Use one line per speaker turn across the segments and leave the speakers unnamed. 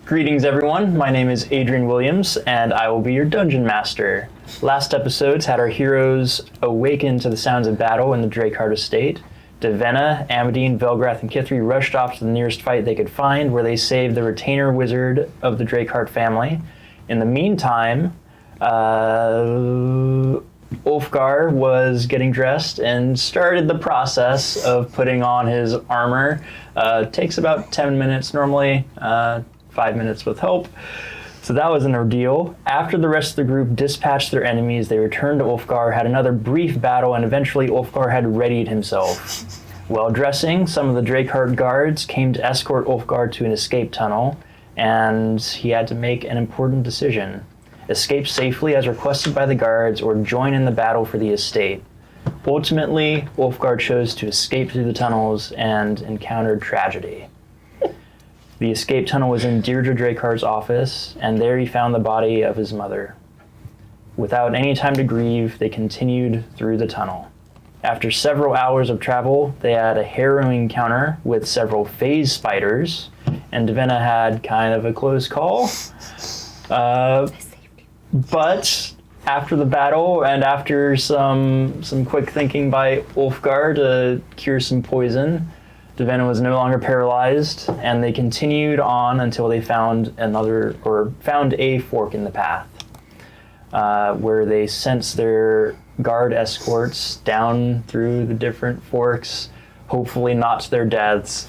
Greetings, everyone. My name is Adrian Williams, and I will be your Dungeon Master. Last episodes had our heroes awaken to the sounds of battle in the Drakeheart estate. Divenna, Amadine, Velgrath, and Kithri rushed off to the nearest fight they could find, where they saved the retainer wizard of the Drakeheart family. In the meantime, Ulfgar was getting dressed and started the process of putting on his armor. Takes about 10 minutes normally, 5 minutes with help. So that was an ordeal. After the rest of the group dispatched their enemies, they returned to Ulfgar, had another brief battle, and eventually Ulfgar had readied himself. While dressing, some of the Drakeheart guards came to escort Ulfgar to an escape tunnel, and he had to make an important decision. Escape safely as requested by the guards, or join in the battle for the estate. Ultimately, Ulfgar chose to escape through the tunnels and encountered tragedy. The escape tunnel was in Deirdre Drakeheart's office, and there he found the body of his mother. Without any time to grieve, they continued through the tunnel. After several hours of travel, they had a harrowing encounter with several phase spiders, and Divenna had kind of a close call. But after the battle, and after some quick thinking by Ulfgar to cure some poison, Divenna was no longer paralyzed, and they continued on until they found a fork in the path, where they sent their guard escorts down through the different forks, hopefully not to their deaths.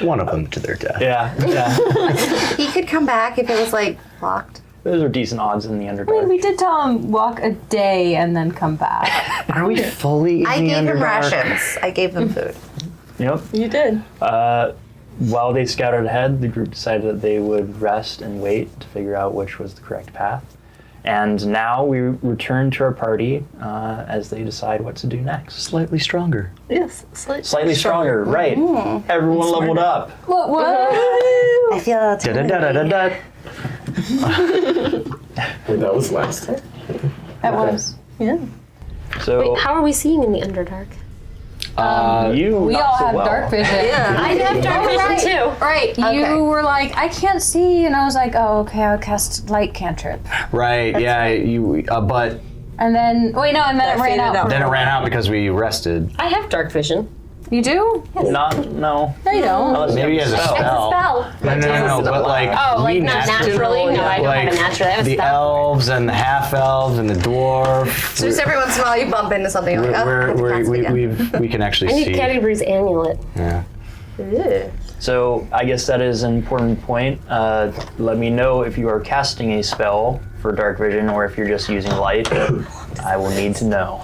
One of them to their death.
Yeah.
He could come back if it was locked.
Those are decent odds in the Underdark.
Wait, we did tell him walk a day and then come back.
Are we fully in
I
the
gave
Underdark?
him rations. I gave them food.
Yep.
You did.
While they scouted ahead, the group decided that they would rest and wait to figure out which was the correct path. And now we return to our party as they decide what to do next.
Slightly stronger.
Yes,
Slightly stronger, right. Everyone leveled up.
What?
I feel
Da-da-da-da-da-da.
That was last time.
That was. Yeah.
So
Wait, how are we seeing in the Underdark?
you
We
not
all
so
have
well.
dark vision.
I have dark vision too.
Right, you were like, I can't see, and I was like, oh, okay, I'll cast light cantrip.
Right, yeah, you. But
And then, and then it ran out.
then it ran out because we rested.
I have dark vision.
You do?
No.
No, you don't.
Unless you
Maybe
have
as a
spell.
spell. No, but like
Oh, like
we
not naturally? No, I don't
like
have a naturally. I have a
the
spell.
elves and the half elves and the dwarf.
So just every once in a while you bump into something like, oh, I have to cast it again.
we can actually
I need
see.
Canterbury's amulet.
Yeah.
Ew.
So I guess that is an important point. Let me know if you are casting a spell for dark vision or if you're just using light. I will need to know.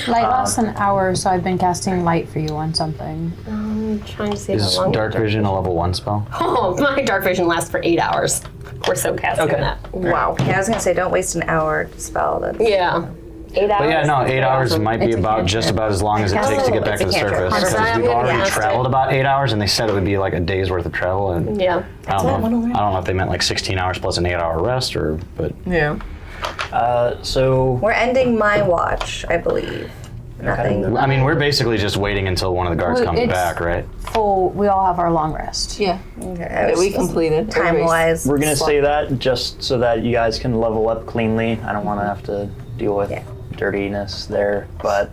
Light lasts an hour, so I've been casting light for you on something.
I'm trying to see
Is
how long.
dark vision a level 1 spell?
Oh, my dark vision lasts for 8 hours. We're so casting
Okay.
that.
Wow. Yeah, I was going to say, don't waste an hour to spell. That's
Yeah. 8 hours.
But yeah, no, 8 hours might be
It's a
about just
cantrip.
about as long as it takes to get back
It's
to
a
the
cantrip.
surface. Because
I'm
we've already
gonna
traveled about 8 hours, and they said it would be like a day's worth of travel. And
Yeah.
I don't know if they meant like 16 hours plus an 8-hour rest, but
Yeah.
So
We're ending my watch, I believe. Nothing.
I mean, we're basically just waiting until one of the guards
Well,
comes
it's-
back, right?
Full, we all have our long rest.
Yeah,
Okay.
we completed.
Time-wise.
we're gonna say that just so that you guys can level up cleanly. I don't want to have to deal with dirtiness there, but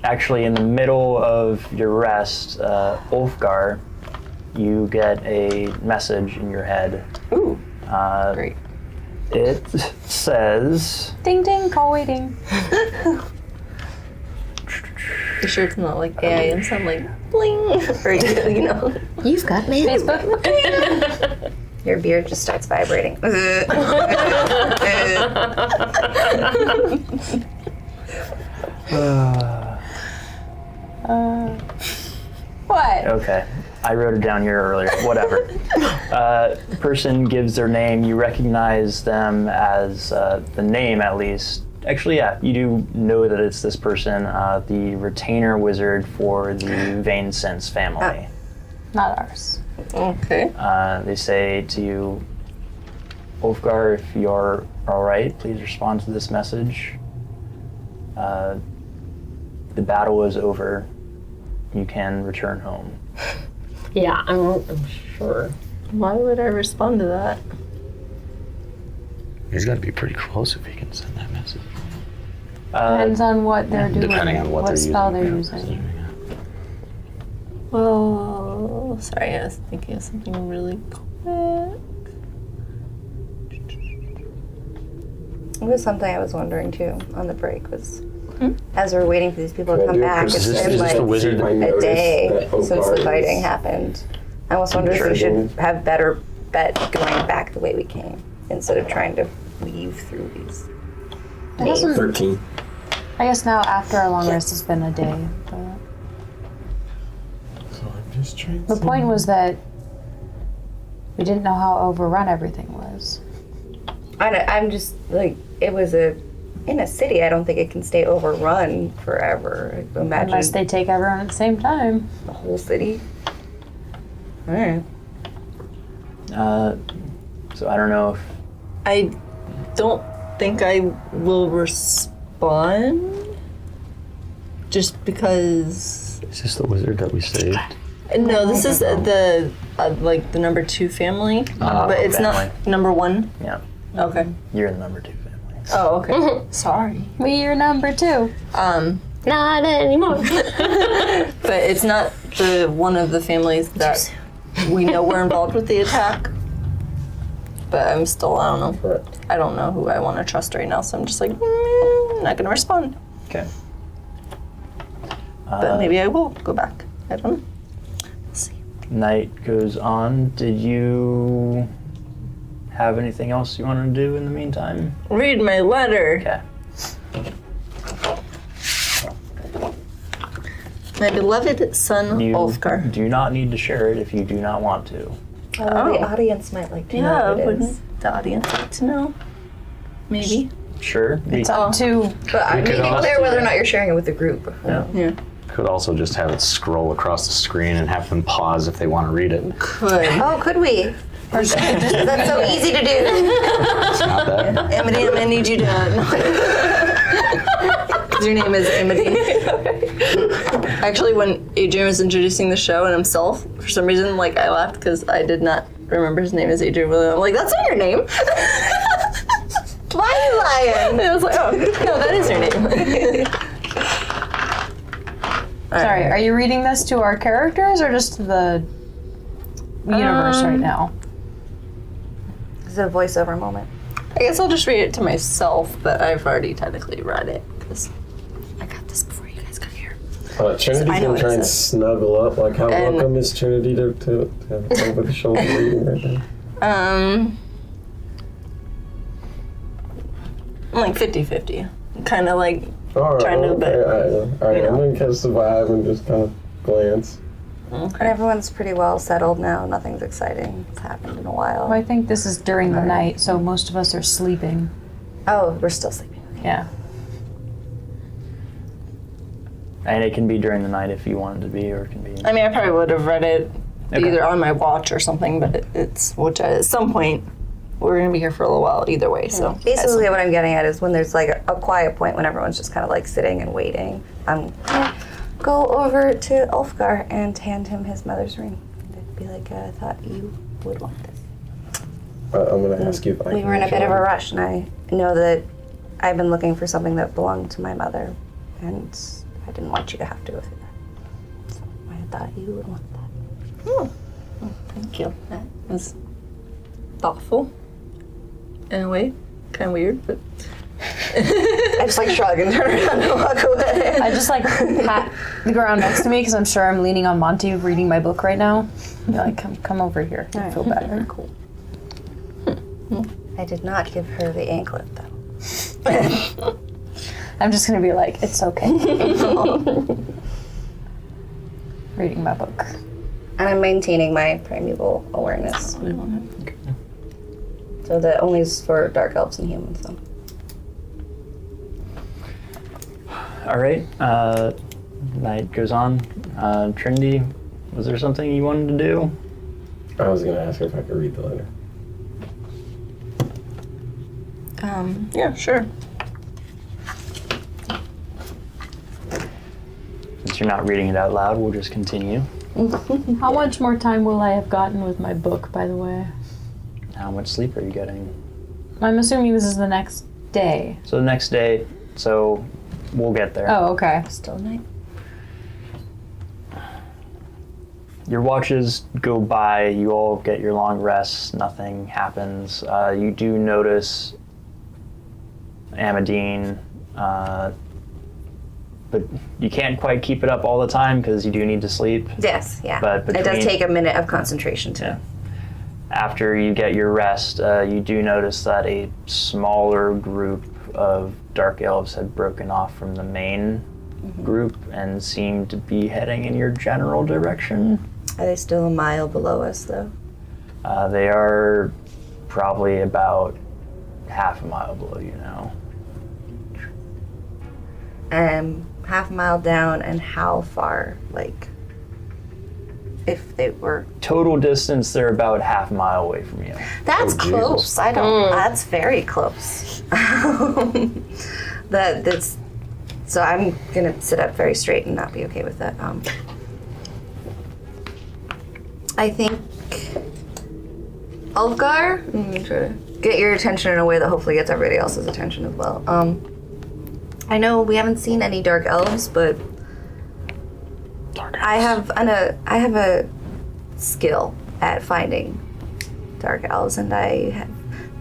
actually in the middle of your rest, Ulfgar, you get a message in your head.
Ooh,
Uh,
great.
It says,
Ding ding, call waiting.
You sure it's not like AI and sound like bling? Or, you know.
You've got me.
Facebook.
Your beard just starts vibrating.
What?
okay, I wrote it down here earlier, whatever. Person gives their name, you recognize them as, the name at least. Actually, yeah, you do know that it's this person, the retainer wizard for the Vain Sense family.
Not ours.
Okay.
They say to you, Ulfgar, if you're all right, please respond to this message. The battle is over. You can return home.
Yeah, I'm sure.
Why would I respond to that?
He's got to be pretty close if he can send that message.
Depends on what they're doing.
Depending on what they're
spell
using.
they're using.
Well, sorry, I was thinking of something really quick.
It was something I was wondering too on the break was as we're waiting for these people to
Can I
come
do a
back, it's
perception
is this the
been
wizard?
like
I
a
noticed
day
that
since the
Ulfgar
fighting
is-
happened. I almost wonder if we should have better bet going back the way we came instead of trying to weave through these.
It hasn't-
13.
I guess now after our long rest, it's been a day. But
So I'm just trying
the point was that we didn't know how overrun everything was.
I'm just like it was in a city. I don't think it can stay overrun forever. Imagine
Unless they take everyone at the same time.
the whole city. All right.
So I don't know if
I don't think I will respond. Just because.
Is this the wizard that we saved?
No, this is the like the number 2 family, but it's
family.
not number 1.
yeah,
Okay.
you're the number 2 family.
Oh, okay. Sorry.
We're number 2.
Not anymore.
But it's not the one of the families that we know were involved with the attack. But I'm still, I don't know.
Correct.
I don't know who I want to trust right now, so I'm just like, not gonna respond.
Okay.
But maybe I will go back. I don't know. Let's see.
Night goes on. Did you have anything else you wanted to do in the meantime?
Read my letter.
Okay.
My beloved son,
You
Ulfgar.
do not need to share it if you do not want to.
The audience might like to
Yeah,
know what it is.
wouldn't the audience like to know? Maybe.
Sure.
It's up to.
But I
could
make it
also-
clear whether or not you're sharing it with the group.
Yeah.
Could also just have it scroll across the screen and have them pause if they want to read it.
Could.
Oh, could we? That's so easy to do.
It's not that.
Amadine, I need you to. Because your name is Amadine. Actually, when Adrian was introducing the show and himself, for some reason, like I laughed because I did not remember his name is Adrian Williams. I'm like, that's not your name.
Why are you lying?
And I was like, oh, no, that is your name.
Sorry, are you reading this to our characters or just to the universe right now?
It's a voiceover moment.
I guess I'll just read it to myself, but I've already technically read it because I got this before you guys got here.
Trinity's
I know
gonna
what
try
it
and
says.
snuggle up. Like, how
And-
welcome is Trinity to have over the shoulder reading right now?
I'm like 50-50. Kind of like,
All right,
Trying to,
okay,
but,
all right. I'm gonna catch the vibe and just kind of glance.
And everyone's pretty well settled now. Nothing's exciting. It's happened in a while.
Well, I think this is during the night, so most of us are sleeping.
Oh, we're still sleeping.
Yeah.
And it can be during the night if you want it to be, or it can be.
I mean, I probably would have read it
Okay.
either on my watch or something, but it's, which at some point, we're going to be here for a little while either way, so.
Basically, what I'm getting at is when there's like a quiet point when everyone's just kind of like sitting and waiting, I'm gonna go over to Ulfgar and hand him his mother's ring. And be like, I thought you would want this.
I'm gonna ask you if I
We
can
were in a
reach
bit of a
out.
rush, and I know that I've been looking for something that belonged to my mother, and I didn't want you to have to go through that. So I thought you would want that.
Thank you. That was thoughtful. In a way, kind of weird, but.
I just like shrug and turn around and walk away.
I just like pat the ground next to me because I'm sure I'm leaning on Monty reading my book right now. Be like, come over here. I feel better.
Cool. I did not give her the anklet, though.
I'm just gonna be like, it's okay. Reading my book.
And I'm maintaining my primeval awareness. So that only is for dark elves and humans, though.
All right. Night goes on. Trinity, was there something you wanted to do?
I was gonna ask her if I could read the letter.
Yeah, sure.
Since you're not reading it out loud, we'll just continue.
How much more time will I have gotten with my book, by the way?
How much sleep are you getting?
I'm assuming this is the next day.
So the next day, so we'll get there.
Oh, okay.
Still night.
Your watches go by, you all get your long rests, nothing happens. You do notice Amadine, but you can't quite keep it up all the time because you do need to sleep.
Yes, yeah.
But
it does
between-
take a minute of concentration too.
Yeah. After you get your rest, you do notice that a smaller group of dark elves had broken off from the main group and seemed to be heading in your general direction.
Are they still a mile below us though?
They are probably about half a mile below you now.
Half a mile down, and how far? Like, if they were.
Total distance, they're about half a mile away from you.
That's
Jesus.
close. I don't. That's very close. That's. So I'm gonna sit up very straight and not be okay with that. I think Ulfgar, try to get your attention in a way that hopefully gets everybody else's attention as well. I know we haven't seen any dark elves, but I have a skill at finding dark elves, and I have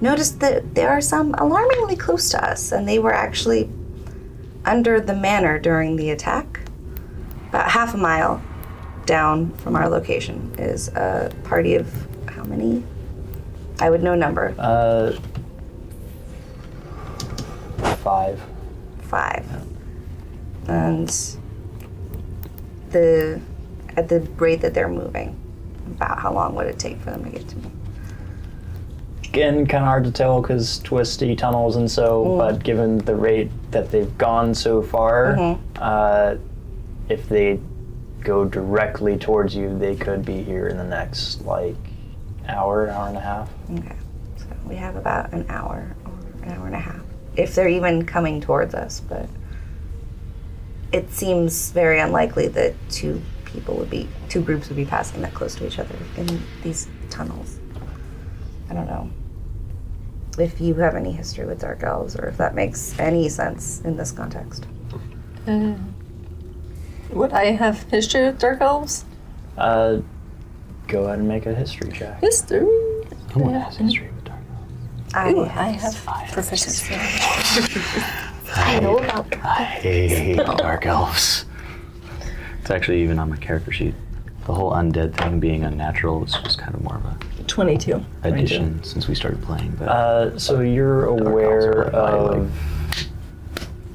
noticed that there are some alarmingly close to us, and they were actually under the manor during the attack. About half a mile down from our location is a party of how many? I would know number.
5.
5. And at the rate that they're moving, about how long would it take for them to get to me?
Again, kind of hard to tell because twisty tunnels and so, but given the rate that they've gone so far, if they go directly towards you, they could be here in the next, hour and a half.
Okay, so we have about an hour or an hour and a half, if they're even coming towards us, but it seems very unlikely that two groups would be passing that close to each other in these tunnels. I don't know if you have any history with dark elves or if that makes any sense in this context.
Would I have history with dark elves?
Go ahead and make a history check.
History.
No one has history with dark elves.
I
have proficiency.
I know about
I hate dark elves. It's actually even on my character sheet. The whole undead thing being unnatural was just kind of more of a
22.
addition since we started playing. But
So you're aware
elves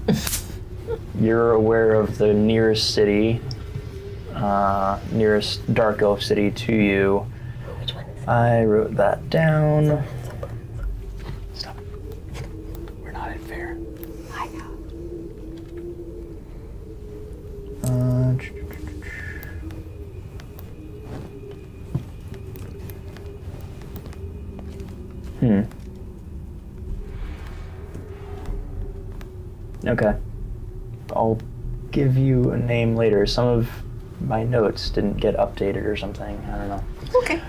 are
you're aware of the nearest city, nearest dark elf city to you. I wrote that down.
stop. We're not in fair.
I know.
Okay. I'll give you a name later. Some of my notes didn't get updated or something. I don't know.
Okay.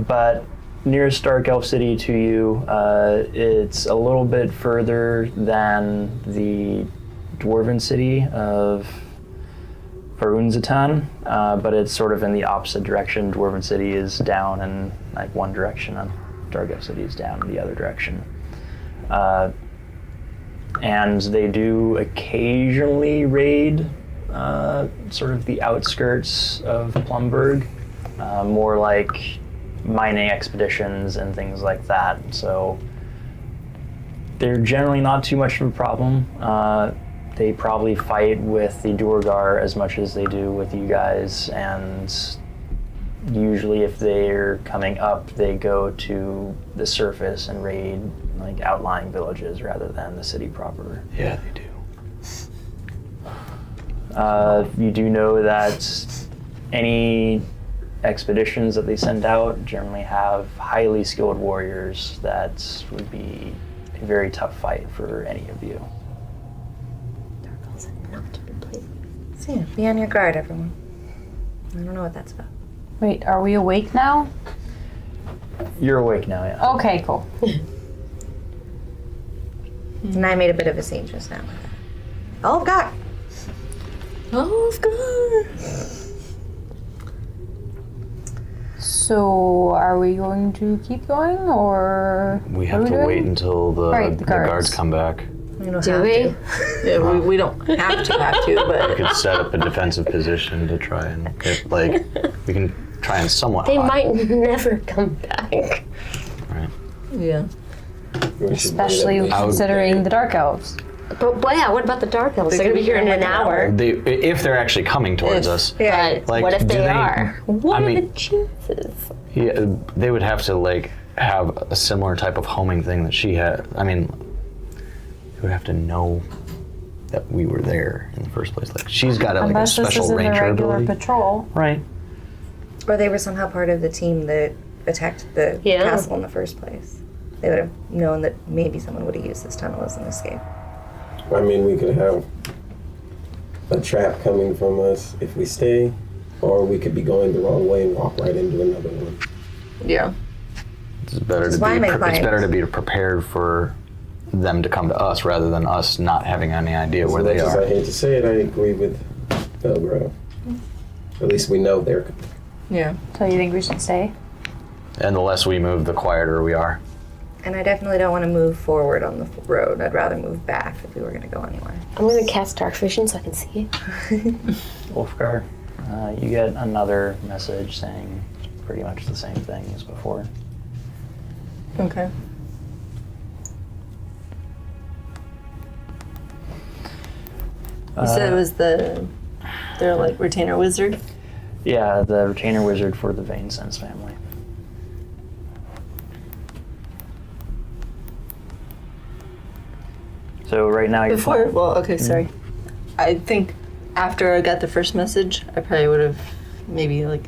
But nearest dark elf city to you, it's a little bit further than the dwarven city of Varunzatan, but it's sort of in the opposite direction. Dwarven city is down in one direction, and dark elf city is down in the other direction. And they do occasionally raid sort of the outskirts of Plumberg, more like mining expeditions and things like that. So they're generally not too much of a problem. They probably fight with the Durgar as much as they do with you guys, and usually if they're coming up, they go to the surface and raid outlying villages rather than the city proper.
Yeah, they do.
You do know that any expeditions that they send out generally have highly skilled warriors that would be a very tough fight for any of you.
Dark elves have not been played. So yeah, be on your guard, everyone. I don't know what that's about.
Wait, are we awake now?
You're awake now, yeah.
Okay, cool.
And I made a bit of a scene just now. Oh, God.
So, are we going to keep going, or
We
what
have
are
to
doing?
wait until the,
Right, the guards.
guards come back.
We don't
Do
have
we?
to. Yeah, we don't have to,
We
but
could set up a defensive position to try and get, like, we can try and somewhat
They
hide.
might never come back.
Right.
yeah.
We should
Especially
wait at least.
considering the Dark Elves.
But yeah, what about the Dark Elves? They're gonna be here in an hour.
If they're actually coming towards us.
Yeah.
But
Like,
what if
do
they
they-
are? What
I
are
mean-
the chances?
Yeah, they would have to like have a similar type of homing thing that she had. I mean, they would have to know that we were there in the first place. Like she's got like a
Unless this
special
isn't a
ranger
regular
ability.
patrol.
Right.
Or they were somehow part of the team that attacked the
Yeah.
castle in the first place. They would have known that maybe someone would have used this tunnel as an escape.
I mean, we could have a trap coming from us if we stay, or we could be going the wrong way and walk right into another one.
Yeah.
It's better
is
to
why
be.
I'm
It's
inclined.
better to be prepared for them to come to us rather than us not having any idea where
As
they
much as I
are.
hate to say it, I agree with Velgrath. At least we know they're.
Yeah.
So you think we should stay?
And the less we move, the quieter we are.
And I definitely don't want to move forward on the road. I'd rather move back if we were going to go anywhere.
I'm gonna cast Dark Vision so I can see.
Ulfgar, you get another message saying pretty much the same thing as before.
Okay. You said it was their like retainer wizard.
Yeah, the retainer wizard for the Vein Sense family. So right now you're
Before, well, okay, sorry. I think after I got the first message, I probably would have maybe like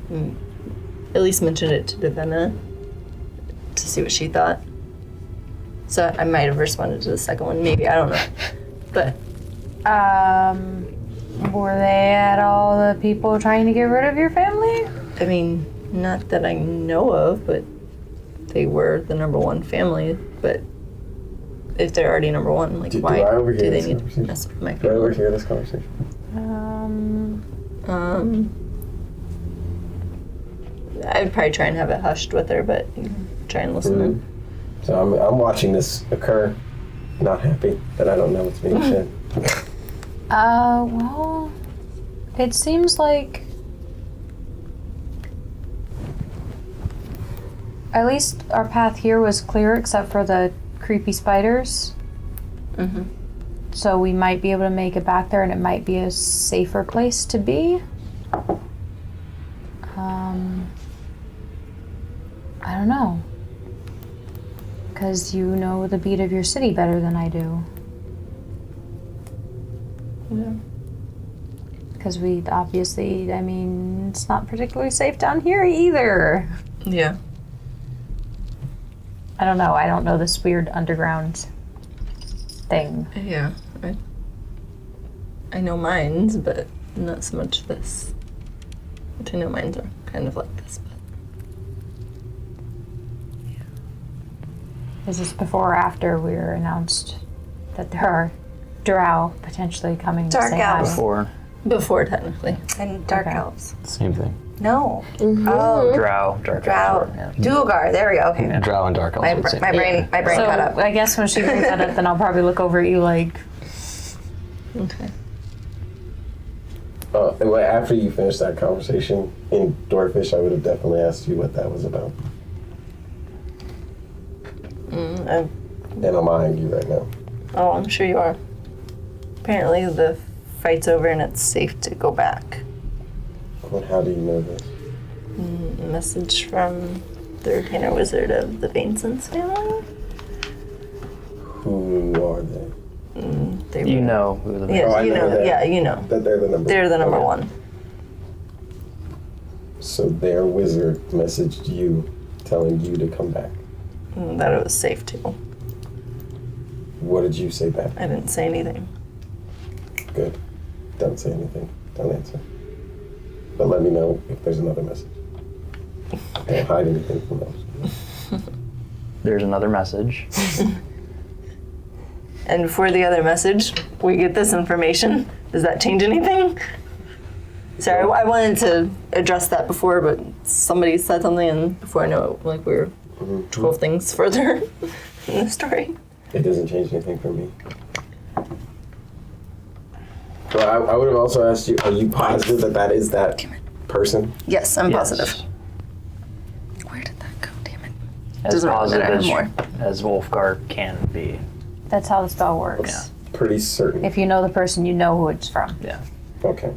at least mentioned it to Divenna to see what she thought. So I might have responded to the second one, maybe, I don't know. But
Were they at all the people trying to get rid of your family?
I mean, not that I know of, but they were the number one family. But if they're already number one, like
Do
why
I overhear
do they
this
need to
conversation?
mess with my
Do I ever
family?
hear this conversation?
I'd probably try and have it hushed with her, but try and listen in.
So I'm watching this occur, not happy that I don't know what's being said.
Well, it seems like at least our path here was clear except for the creepy spiders.
Mm-hmm.
So we might be able to make it back there and it might be a safer place to be. I don't know. Because you know the beat of your city better than I do.
Yeah.
Because we obviously, I mean, it's not particularly safe down here either.
Yeah.
I don't know. I don't know this weird underground thing.
Yeah. I know mines, but not so much this. Which I know mines are kind of like this, but
Is this before or after we were announced that there are Drow potentially coming
Dark
to say hi?
elves.
before
before technically.
And dark
Okay.
elves.
Same thing.
No. Oh,
Drow, dark
Drow.
elves, yeah.
Duergar. There we go. Okay.
Drow and Dark Elves
My,
are the same.
my brain
So
cut up.
I guess when she brings that up, then I'll probably look over at you like,
Okay.
Well, after you finished that conversation in Dwarfish, I would have definitely asked you what that was about. And I'm eyeing you right now.
Oh, I'm sure you are. Apparently the fight's over and it's safe to go back.
Well, how do you know this?
A message from the retainer wizard of the Vainsons family.
Who are they?
They
You
were-
know who the
Yeah,
Oh, I
you
know
know.
that.
Yeah, you know.
That they're the number.
They're the number
Okay.
one.
So their wizard messaged you, telling you to come back.
That it was safe to.
What did you say back?
I didn't say anything.
Good. Don't say anything. Don't answer. But let me know if there's another message. Don't hide anything from us.
There's another message.
And before the other message, we get this information. Does that change anything? Sorry, I wanted to address that before, but somebody said something, and before I know it, like we were 12 things further in the story.
It doesn't change anything for me. Well, I would have also asked you, are you positive that that is that person?
Yes, I'm
Yes.
positive. Where did that go? Damn it.
As
Doesn't really
positive
matter anymore.
as Ulfgar can be.
That's how the spell works.
Yeah.
Pretty certain.
If you know the person, you know who it's from.
Yeah.
Okay.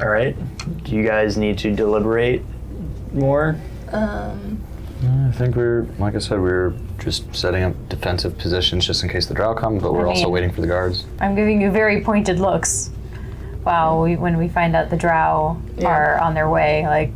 All right. Do you guys need to deliberate more?
I think like I said, we're just setting up defensive positions just in case the Drow come, but we're also
mean-
waiting for the guards.
I'm giving you very pointed looks. Wow, when we find out the Drow are on their way, like,